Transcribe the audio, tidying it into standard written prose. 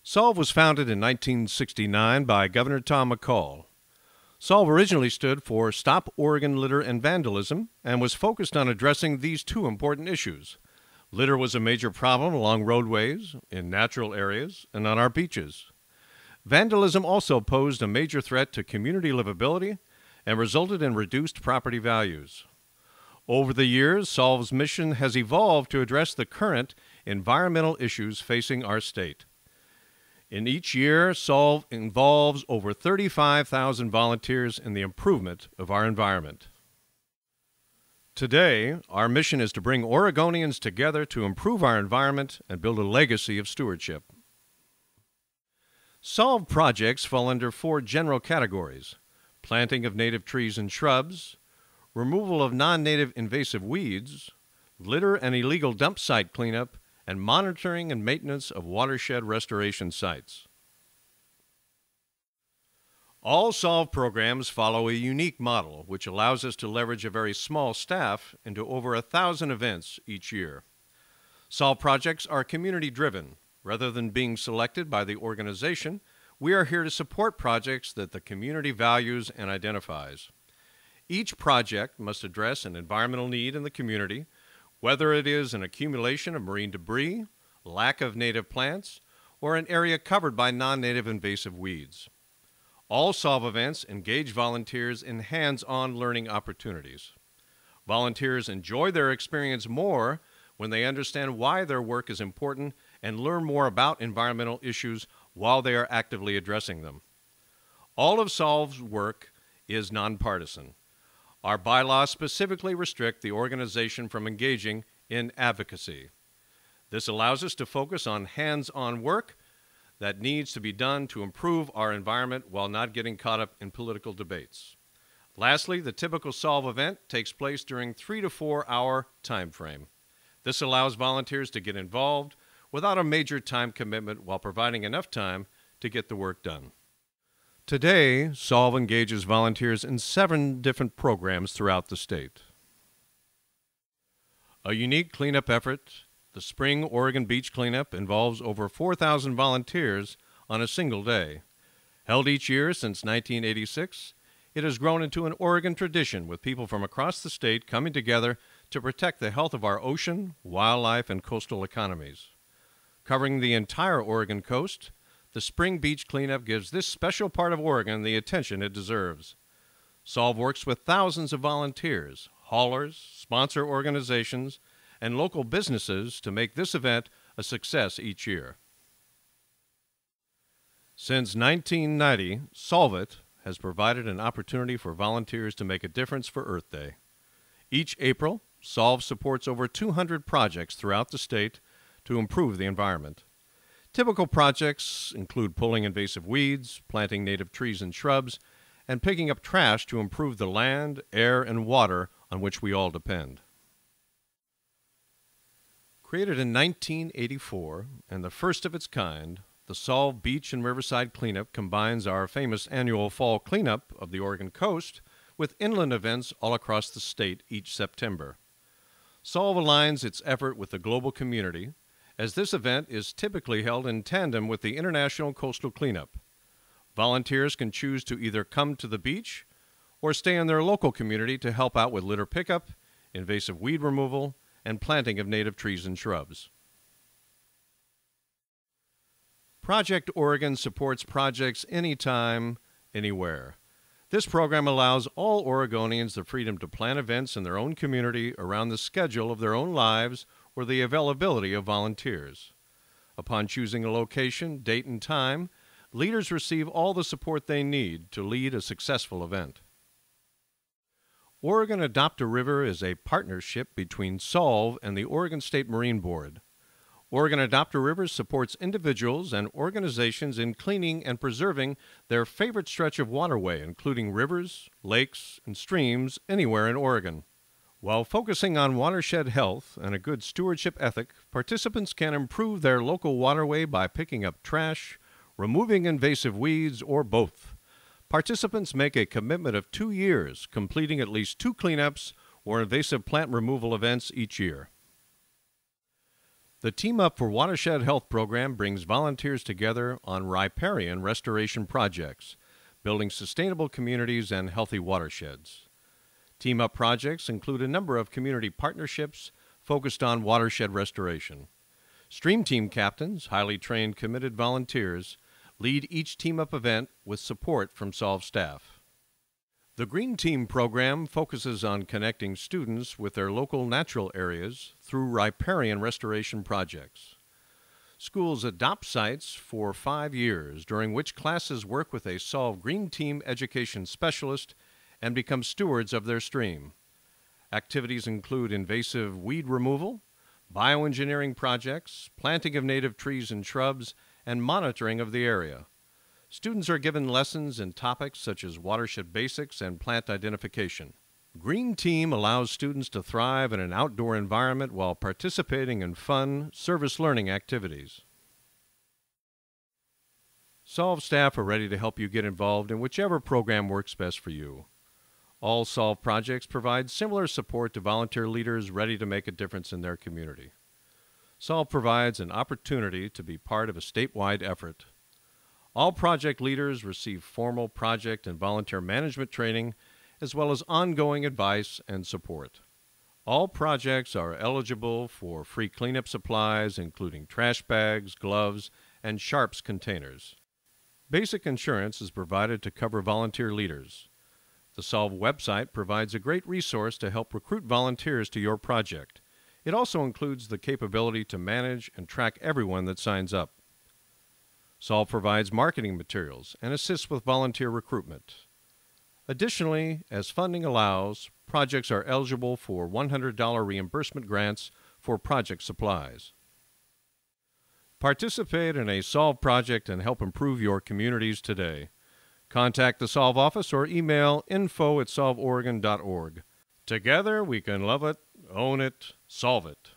SOLVE was founded in 1969 by Governor Tom McCall. SOLVE originally stood for Stop Oregon Litter and Vandalism and was focused on addressing these two important issues. Litter was a major problem along roadways, in natural areas, and on our beaches. Vandalism also posed a major threat to community livability and resulted in reduced property values. Over the years, SOLVE's mission has evolved to address the current environmental issues facing our state. In each year, SOLVE involves over 35,000 volunteers in the improvement of our environment. Today, our mission is to bring Oregonians together to improve our environment and build a legacy of stewardship. SOLVE projects fall under four general categories: planting of native trees and shrubs, removal of non-native invasive weeds, litter and illegal dump site cleanup, and monitoring and maintenance of watershed restoration sites. All SOLVE programs follow a unique model, which allows us to leverage a very small staff into over 1,000 events each year. SOLVE projects are community-driven. Rather than being selected by the organization, we are here to support projects that the community values and identifies. Each project must address an environmental need in the community, whether it is an accumulation of marine debris, lack of native plants, or an area covered by non-native invasive weeds. All SOLVE events engage volunteers in hands-on learning opportunities. Volunteers enjoy their experience more when they understand why their work is important and learn more about environmental issues while they are actively addressing them. All of SOLVE's work is nonpartisan. Our bylaws specifically restrict the organization from engaging in advocacy. This allows us to focus on hands-on work that needs to be done to improve our environment while not getting caught up in political debates. Lastly, the typical SOLVE event takes place during 3 to 4 hour time frame. This allows volunteers to get involved without a major time commitment while providing enough time to get the work done. Today, SOLVE engages volunteers in 7 different programs throughout the state. A unique cleanup effort, the Spring Oregon Beach Cleanup, involves over 4,000 volunteers on a single day. Held each year since 1986, it has grown into an Oregon tradition with people from across the state coming together to protect the health of our ocean, wildlife, and coastal economies. Covering the entire Oregon coast, the Spring Beach Cleanup gives this special part of Oregon the attention it deserves. SOLVE works with thousands of volunteers, haulers, sponsor organizations, and local businesses to make this event a success each year. Since 1990, Solve It has provided an opportunity for volunteers to make a difference for Earth Day. Each April, SOLVE supports over 200 projects throughout the state to improve the environment. Typical projects include pulling invasive weeds, planting native trees and shrubs, and picking up trash to improve the land, air, and water on which we all depend. Created in 1984 and the first of its kind, the SOLVE Beach and Riverside Cleanup combines our famous annual fall cleanup of the Oregon coast with inland events all across the state each September. SOLVE aligns its effort with the global community, as this event is typically held in tandem with the International Coastal Cleanup. Volunteers can choose to either come to the beach or stay in their local community to help out with litter pickup, invasive weed removal, and planting of native trees and shrubs. Project Oregon supports projects anytime, anywhere. This program allows all Oregonians the freedom to plan events in their own community around the schedule of their own lives or the availability of volunteers. Upon choosing a location, date, and time, leaders receive all the support they need to lead a successful event. Oregon Adopt a River is a partnership between SOLVE and the Oregon State Marine Board. Oregon Adopt a River supports individuals and organizations in cleaning and preserving their favorite stretch of waterway, including rivers, lakes, and streams anywhere in Oregon. While focusing on watershed health and a good stewardship ethic, participants can improve their local waterway by picking up trash, removing invasive weeds, or both. Participants make a commitment of 2 years, completing at least 2 cleanups or invasive plant removal events each year. The Team Up for Watershed Health program brings volunteers together on riparian restoration projects, building sustainable communities and healthy watersheds. Team Up projects include a number of community partnerships focused on watershed restoration. Stream team captains, highly trained, committed volunteers, lead each Team Up event with support from Solve staff. The Green Team program focuses on connecting students with their local natural areas through riparian restoration projects. Schools adopt sites for 5 years, during which classes work with a Solve Green Team education specialist and become stewards of their stream. Activities include invasive weed removal, bioengineering projects, planting of native trees and shrubs, and monitoring of the area. Students are given lessons in topics such as watershed basics and plant identification. Green Team allows students to thrive in an outdoor environment while participating in fun, service learning activities. Solve staff are ready to help you get involved in whichever program works best for you. All Solve projects provide similar support to volunteer leaders ready to make a difference in their community. Solve provides an opportunity to be part of a statewide effort. All project leaders receive formal project and volunteer management training, as well as ongoing advice and support. All projects are eligible for free cleanup supplies, including trash bags, gloves, and sharps containers. Basic insurance is provided to cover volunteer leaders. The Solve website provides a great resource to help recruit volunteers to your project. It also includes the capability to manage and track everyone that signs up. Solve provides marketing materials and assists with volunteer recruitment. Additionally, as funding allows, projects are eligible for $100 reimbursement grants for project supplies. Participate in a Solve project and help improve your communities today. Contact the Solve office or email info@solveoregon.org. Together we can love it, own it, solve it.